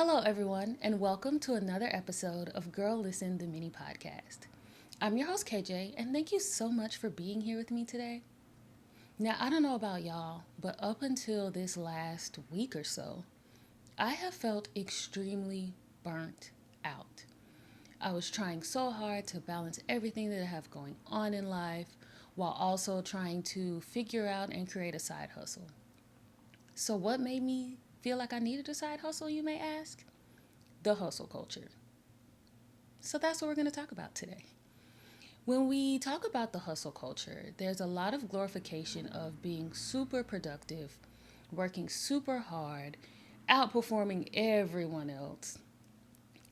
Hello, everyone, and welcome to another episode of Girl Listen, the mini podcast. I'm your host, KJ, and thank you so much for being here with me today. Now, I don't know about y'all, but up until this last week or so, I have felt extremely burnt out. I was trying so hard to balance everything that I have going on in life while also trying to figure out and create a side hustle. So, what made me feel like I needed a side hustle, you may ask? The hustle culture. So that's what we're going to talk about today. When we talk about the hustle culture, there's a lot of glorification of being super productive, working super hard, outperforming everyone else.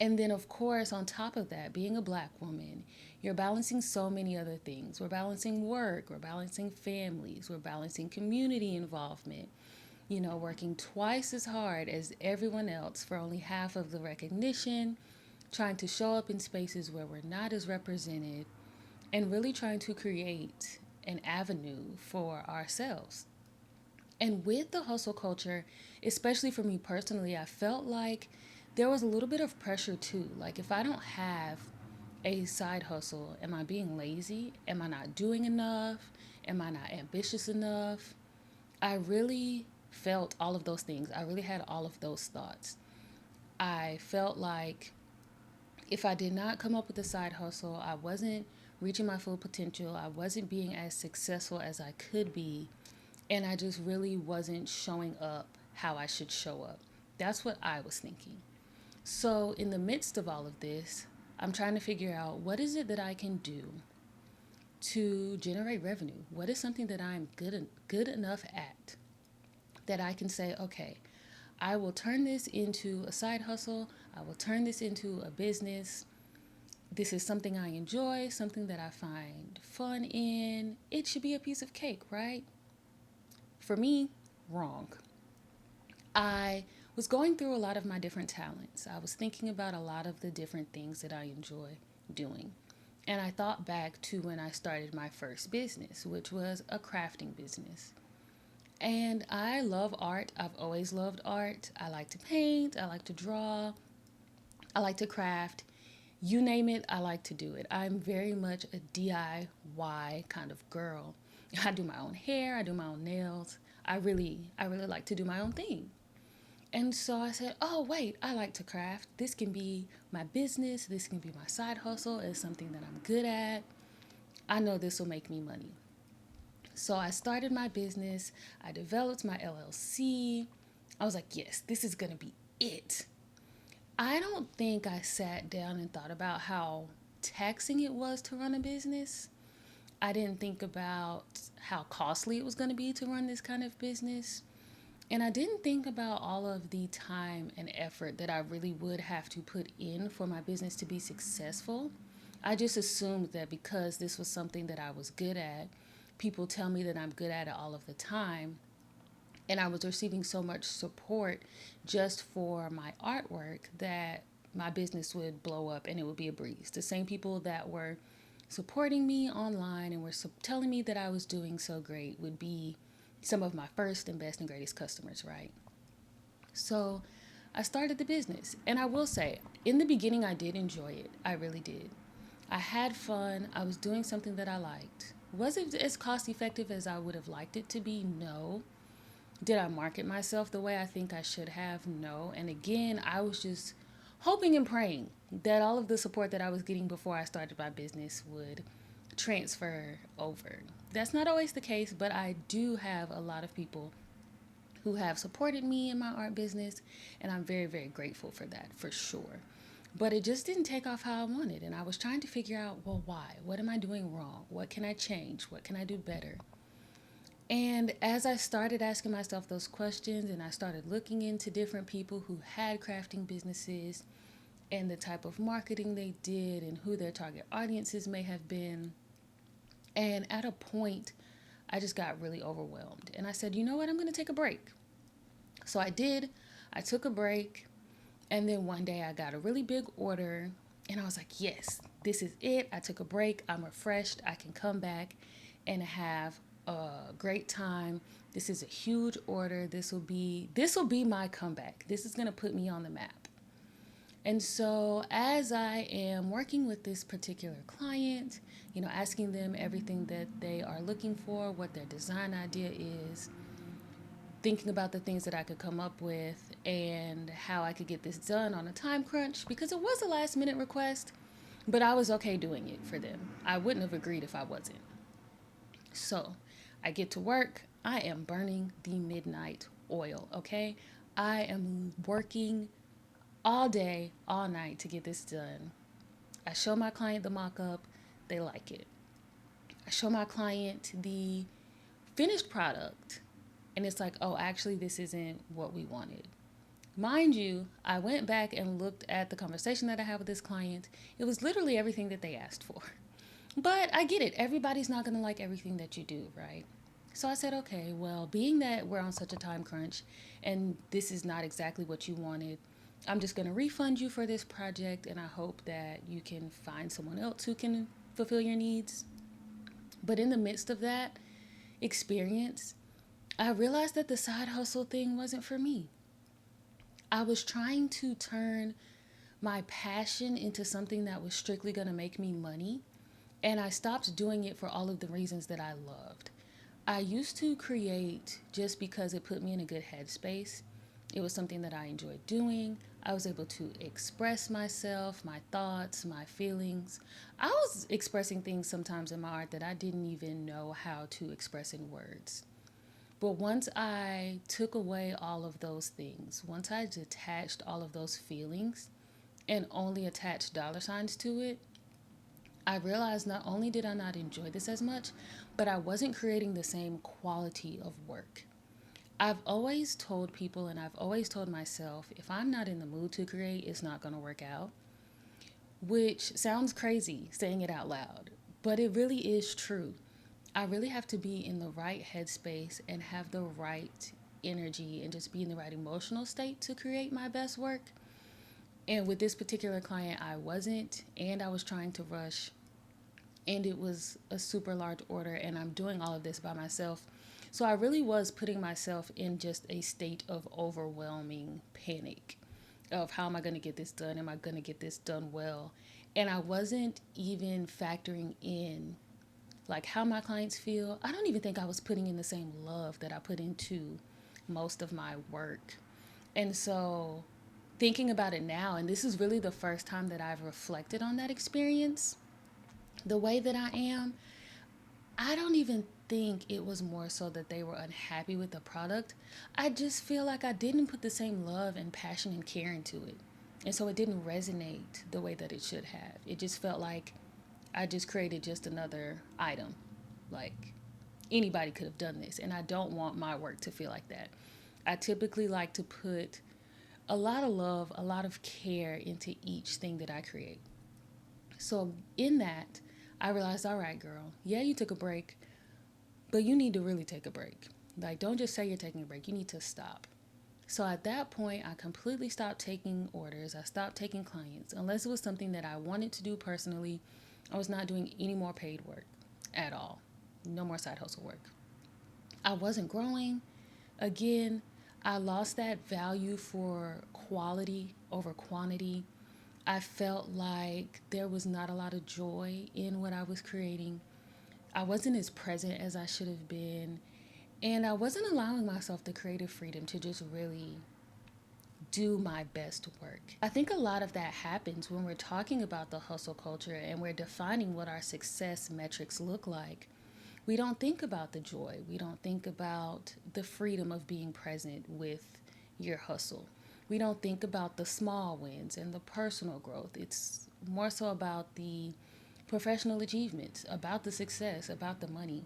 And then, of course, on top of that, being a black woman, you're balancing so many other things. We're balancing work, we're balancing families, we're balancing community involvement, working twice as hard as everyone else for only half of the recognition, trying to show up in spaces where we're not as represented, and really trying to create an avenue for ourselves. And with the hustle culture, especially for me personally, I felt like there was a little bit of pressure too. Like, if I don't have a side hustle, am I being lazy? Am I not doing enough? Am I not ambitious enough? I really felt all of those things. I really had all of those thoughts. I felt like if I did not come up with a side hustle, I wasn't reaching my full potential. I wasn't being as successful as I could be. And I just really wasn't showing up how I should show up. That's what I was thinking. So, in the midst of all of this, I'm trying to figure out what is it that I can do to generate revenue? What is something that I'm good enough at that I can say, okay, I will turn this into a side hustle. I will turn this into a business. This is something I enjoy, something that I find fun in. It should be a piece of cake, right? For me, wrong. I was going through a lot of my different talents. I was thinking about a lot of the different things that I enjoy doing. And I thought back to when I started my first business, which was a crafting business. And I love art. I've always loved art. I like to paint. I like to draw. I like to craft. You name it, I like to do it. I'm very much a DIY kind of girl. I do my own hair. I do my own nails. I really like to do my own thing. And so I said, oh, wait, I like to craft. This can be my business. This can be my side hustle. It's something that I'm good at. I know this will make me money. So I started my business. I developed my LLC. I was like, yes, this is going to be it. I don't think I sat down and thought about how taxing it was to run a business. I didn't think about how costly it was going to be to run this kind of business. And I didn't think about all of the time and effort that I really would have to put in for my business to be successful. I just assumed that because this was something that I was good at, people tell me that I'm good at it all of the time, and I was receiving so much support just for my artwork that my business would blow up and it would be a breeze. The same people that were supporting me online and were telling me that I was doing so great would be some of my first and best and greatest customers, right? So I started the business. And I will say, in the beginning, I did enjoy it. I really did. I had fun. I was doing something that I liked. Was it as cost effective as I would have liked it to be? No. Did I market myself the way I think I should have? No. And again, I was just hoping and praying that all of the support that I was getting before I started my business would transfer over. That's not always the case, but I do have a lot of people who have supported me in my art business, and I'm very, very grateful for that, for sure. But it just didn't take off how I wanted, and I was trying to figure out, well, why? What am I doing wrong? What can I change? What can I do better? And as I started asking myself those questions and I started looking into different people who had crafting businesses and the type of marketing they did and who their target audiences may have been, and at a point, I just got really overwhelmed. And I said, you know what? I'm going to take a break. So I did. I took a break. And then one day I got a really big order. And I was like, yes, this is it. I took a break. I'm refreshed. I can come back and have a great time. This is a huge order. This will be my comeback. This is going to put me on the map. And so, as I am working with this particular client, asking them everything that they are looking for, what their design idea is, thinking about the things that I could come up with and how I could get this done on a time crunch, because it was a last minute request, but I was okay doing it for them. I wouldn't have agreed if I wasn't. So I get to work. I am burning the midnight oil, okay? I am working all day, all night to get this done. I show my client the mock up, they like it. I show my client the finished product, and it's like, oh, actually, this isn't what we wanted. Mind you, I went back and looked at the conversation that I had with this client. It was literally everything that they asked for. But I get it. Everybody's not going to like everything that you do, right? So I said, okay, well, being that we're on such a time crunch and this is not exactly what you wanted, I'm just going to refund you for this project, and I hope that you can find someone else who can fulfill your needs. But in the midst of that experience, I realized that the side hustle thing wasn't for me. I was trying to turn my passion into something that was strictly going to make me money, and I stopped doing it for all of the reasons that I loved. I used to create just because it put me in a good headspace. It was something that I enjoyed doing. I was able to express myself, my thoughts, my feelings. I was expressing things sometimes in my art that I didn't even know how to express in words. But once I took away all of those things, once I detached all of those feelings and only attached dollar signs to it, I realized not only did I not enjoy this as much, but I wasn't creating the same quality of work. I've always told people, and I've always told myself, if I'm not in the mood to create, it's not going to work out, which sounds crazy saying it out loud, but it really is true. I really have to be in the right headspace and have the right energy and just be in the right emotional state to create my best work. And with this particular client, I wasn't, and I was trying to rush, and it was a super large order, and I'm doing all of this by myself. So I really was putting myself in just a state of overwhelming panic of how am I going to get this done? Am I going to get this done well? And I wasn't even factoring in like how my clients feel. I don't even think I was putting in the same love that I put into most of my work. And so thinking about it now, and this is really the first time that I've reflected on that experience, the way that I am, I don't even think it was more so that they were unhappy with the product. I just feel like I didn't put the same love and passion and care into it. And so it didn't resonate the way that it should have. It just felt like I just created just another item. Like anybody could have done this. And I don't want my work to feel like that. I typically like to put a lot of love, a lot of care into each thing that I create. So in that, I realized, all right, girl, yeah, you took a break, but you need to really take a break. Like, don't just say you're taking a break. You need to stop. So at that point, I completely stopped taking orders. I stopped taking clients. Unless it was something that I wanted to do personally, I was not doing any more paid work at all. No more side hustle work. I wasn't growing. Again, I lost that value for quality over quantity. I felt like there was not a lot of joy in what I was creating. I wasn't as present as I should have been. And I wasn't allowing myself the creative freedom to just really do my best work. I think a lot of that happens when we're talking about the hustle culture and we're defining what our success metrics look like. We don't think about the joy. We don't think about the freedom of being present with your hustle. We don't think about the small wins and the personal growth. It's more so about the professional achievements, about the success, about the money.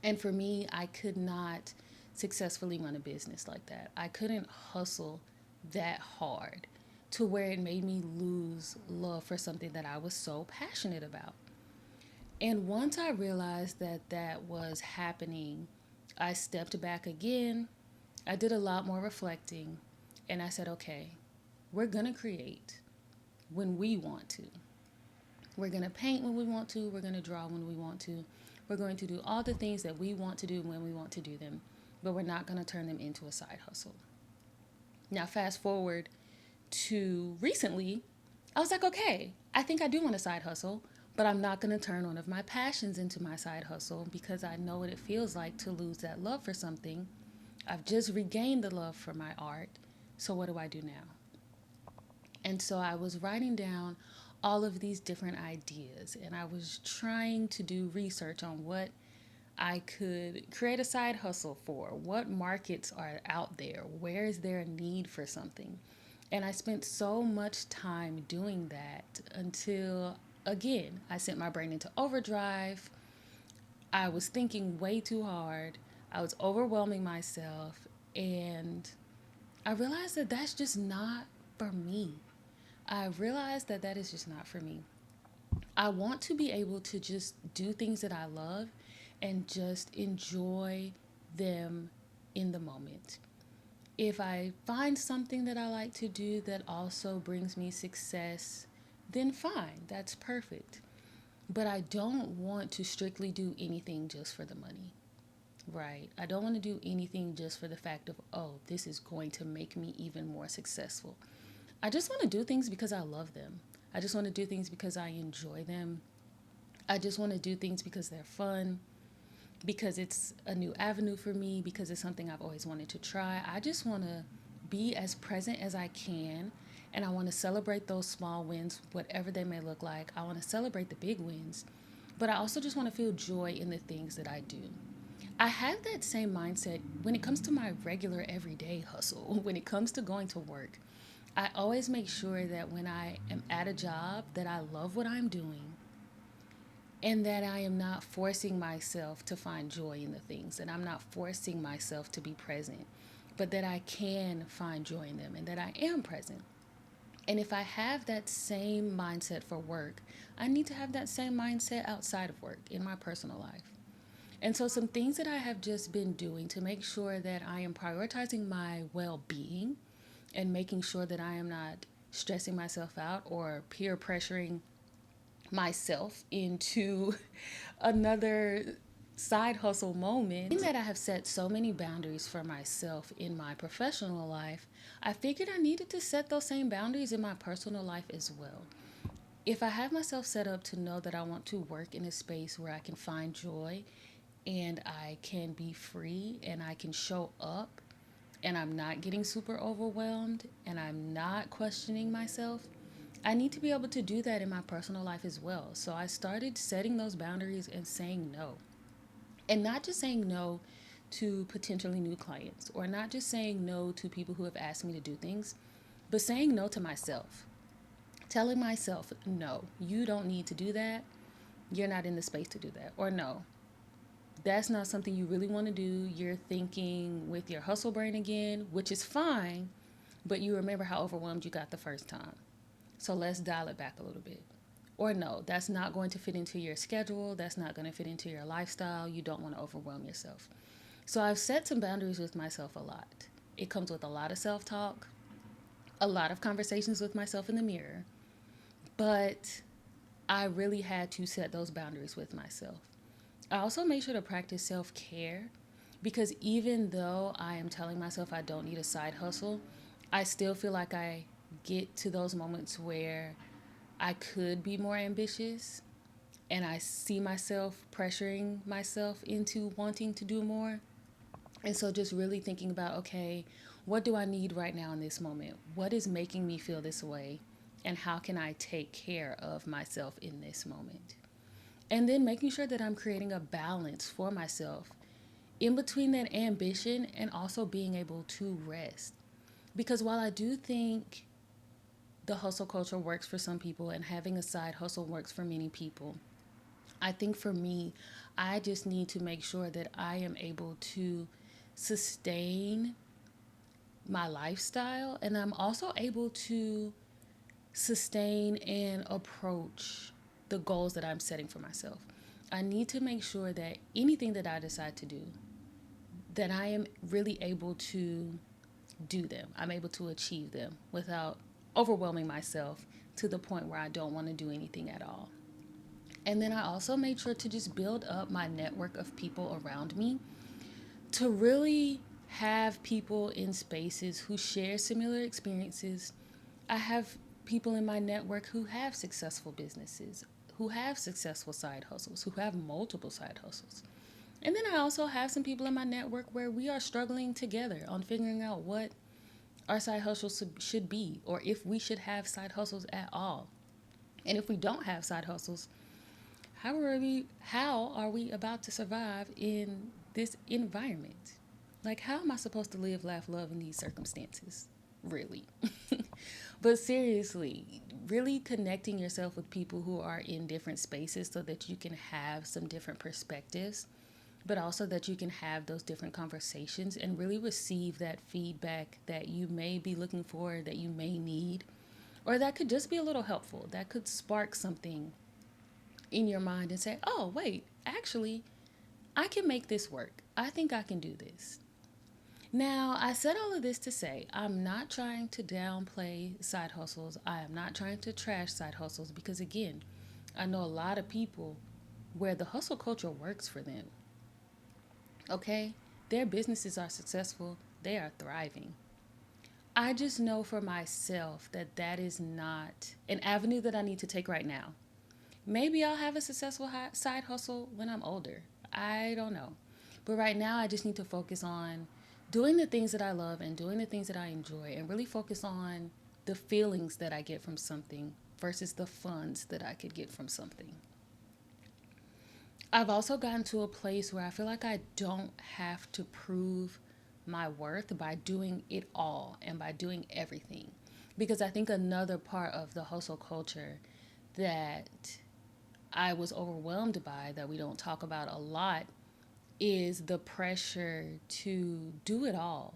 And for me, I could not successfully run a business like that. I couldn't hustle that hard to where it made me lose love for something that I was so passionate about. And once I realized that that was happening, I stepped back again. I did a lot more reflecting, and I said, okay, we're going to create when we want to. We're going to paint when we want to. We're going to draw when we want to. We're going to do all the things that we want to do when we want to do them, but we're not going to turn them into a side hustle. Now, fast forward to recently, I was like, okay, I think I do want a side hustle, but I'm not going to turn one of my passions into my side hustle because I know what it feels like to lose that love for something. I've just regained the love for my art. So what do I do now? And so I was writing down all of these different ideas and I was trying to do research on what I could create a side hustle for. What markets are out there? Where is there a need for something? And I spent so much time doing that until, again, I sent my brain into overdrive. I was thinking way too hard. I was overwhelming myself. And I realized that that's just not for me. I realized that that is just not for me. I want to be able to just do things that I love and just enjoy them in the moment. If I find something that I like to do that also brings me success, then fine, that's perfect. But I don't want to strictly do anything just for the money, right? I don't want to do anything just for the fact of, oh, this is going to make me even more successful. I just want to do things because I love them. I just want to do things because I enjoy them. I just want to do things because they're fun, because it's a new avenue for me, because it's something I've always wanted to try. I just want to be as present as I can, and I want to celebrate those small wins, whatever they may look like. I want to celebrate the big wins, but I also just want to feel joy in the things that I do. I have that same mindset when it comes to my regular everyday hustle. When it comes to going to work, I always make sure that when I am at a job that I love what I'm doing and that I am not forcing myself to find joy in the things, that I'm not forcing myself to be present, but that I can find joy in them and that I am present. And if I have that same mindset for work, I need to have that same mindset outside of work in my personal life. And so, some things that I have just been doing to make sure that I am prioritizing my well being and making sure that I am not stressing myself out or peer pressuring myself into another side hustle moment. Being that I have set so many boundaries for myself in my professional life, I figured I needed to set those same boundaries in my personal life as well. If I have myself set up to know that I want to work in a space where I can find joy and I can be free and I can show up and I'm not getting super overwhelmed and I'm not questioning myself, I need to be able to do that in my personal life as well. So I started setting those boundaries and saying no. And not just saying no to potentially new clients or not just saying no to people who have asked me to do things, but saying no to myself. Telling myself, no, you don't need to do that. You're not in the space to do that. Or no, that's not something you really want to do. You're thinking with your hustle brain again, which is fine, but you remember how overwhelmed you got the first time. So let's dial it back a little bit. Or no, that's not going to fit into your schedule. That's not going to fit into your lifestyle. You don't want to overwhelm yourself. So I've set some boundaries with myself a lot. It comes with a lot of self-talk, a lot of conversations with myself in the mirror, but I really had to set those boundaries with myself. I also make sure to practice self-care because even though I am telling myself I don't need a side hustle, I still feel like I get to those moments where I could be more ambitious and I see myself pressuring myself into wanting to do more. And so just really thinking about, okay, what do I need right now in this moment? What is making me feel this way? And how can I take care of myself in this moment? And then making sure that I'm creating a balance for myself in between that ambition and also being able to rest. Because while I do think the hustle culture works for some people and having a side hustle works for many people, I think for me, I just need to make sure that I am able to sustain my lifestyle and I'm also able to sustain and approach the goals that I'm setting for myself. I need to make sure that anything that I decide to do, that I am really able to do them. I'm able to achieve them without overwhelming myself to the point where I don't want to do anything at all. And then I also made sure to just build up my network of people around me to really have people in spaces who share similar experiences, I have people in my network who have successful businesses, who have successful side hustles, who have multiple side hustles. And then I also have some people in my network where we are struggling together on figuring out what our side hustles should be, or if we should have side hustles at all. And if we don't have side hustles, how are we about to survive in this environment? Like, how am I supposed to live, laugh, love in these circumstances? Really. But seriously, really connecting yourself with people who are in different spaces so that you can have some different perspectives, but also that you can have those different conversations and really receive that feedback that you may be looking for, that you may need, or that could just be a little helpful, that could spark something in your mind and say, oh, wait, actually, I can make this work. I think I can do this. Now, I said all of this to say I'm not trying to downplay side hustles. I am not trying to trash side hustles because, again, I know a lot of people where the hustle culture works for them. Okay? Their businesses are successful, they are thriving. I just know for myself that that is not an avenue that I need to take right now. Maybe I'll have a successful side hustle when I'm older. I don't know. But right now, I just need to focus on doing the things that I love and doing the things that I enjoy and really focus on the feelings that I get from something versus the funds that I could get from something. I've also gotten to a place where I feel like I don't have to prove my worth by doing it all and by doing everything. Because I think another part of the hustle culture that I was overwhelmed by, that we don't talk about a lot, is the pressure to do it all,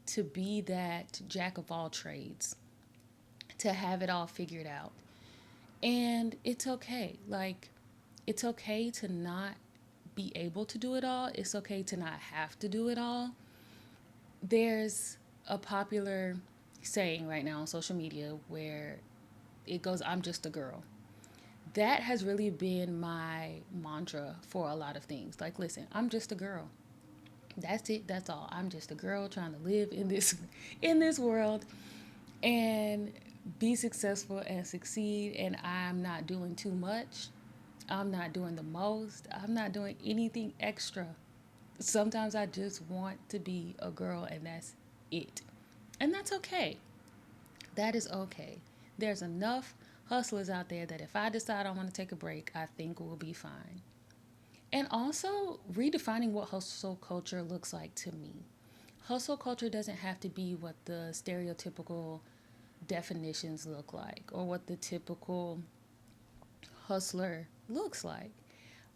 to be that jack of all trades, to have it all figured out. And it's okay. Like, it's okay to not be able to do it all. It's okay to not have to do it all. There's a popular saying right now on social media where it goes, I'm just a girl. That has really been my mantra for a lot of things. Like, listen, I'm just a girl. That's it. That's all. I'm just a girl trying to live in this in this world and be successful and succeed, and I'm not doing too much. I'm not doing the most. I'm not doing anything extra. Sometimes I just want to be a girl and that's it. And that's okay. That is okay. There's enough hustlers out there that if I decide I want to take a break, I think we'll be fine. And also redefining what hustle culture looks like to me. Hustle culture doesn't have to be what the stereotypical definitions look like or what the typical hustler looks like.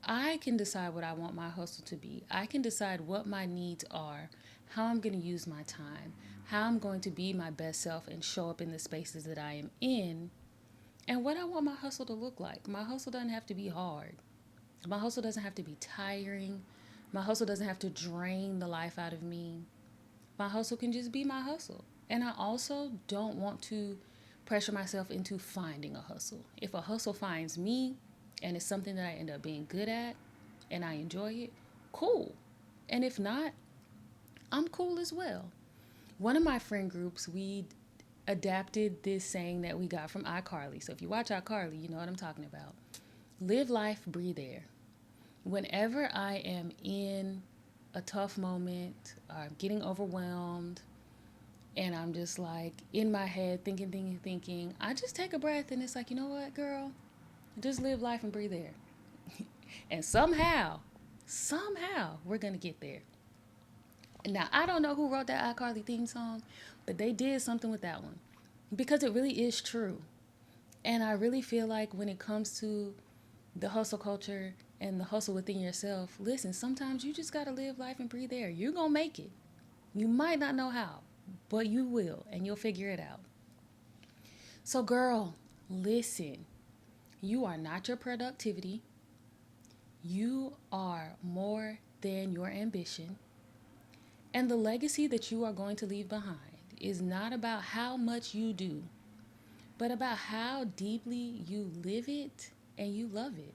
I can decide what I want my hustle to be. I can decide what my needs are, how I'm going to use my time, how I'm going to be my best self and show up in the spaces that I am in, and what I want my hustle to look like. My hustle doesn't have to be hard. My hustle doesn't have to be tiring. My hustle doesn't have to drain the life out of me. My hustle can just be my hustle. And I also don't want to pressure myself into finding a hustle. If a hustle finds me and it's something that I end up being good at and I enjoy it, cool. And if not, I'm cool as well. One of my friend groups, we adapted this saying that we got from iCarly. So if you watch iCarly, you know what I'm talking about. Live life, breathe air. Whenever I am in a tough moment, or I'm getting overwhelmed, and I'm just like in my head thinking, I just take a breath and it's like, you know what, girl? Just live life and breathe air. And somehow, we're going to get there. Now, I don't know who wrote that iCarly theme song, but they did something with that one because it really is true. And I really feel like when it comes to the hustle culture and the hustle within yourself, listen, sometimes you just got to live life and breathe air. You're going to make it. You might not know how, but you will, and you'll figure it out. So, girl, listen, you are not your productivity. You are more than your ambition. And the legacy that you are going to leave behind is not about how much you do, but about how deeply you live it and you love it.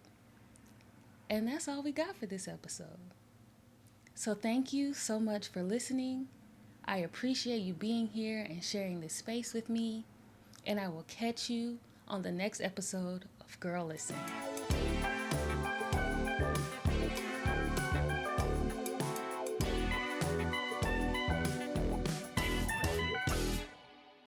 And that's all we got for this episode. So thank you so much for listening. I appreciate you being here and sharing this space with me. And I will catch you on the next episode of Girl Listen.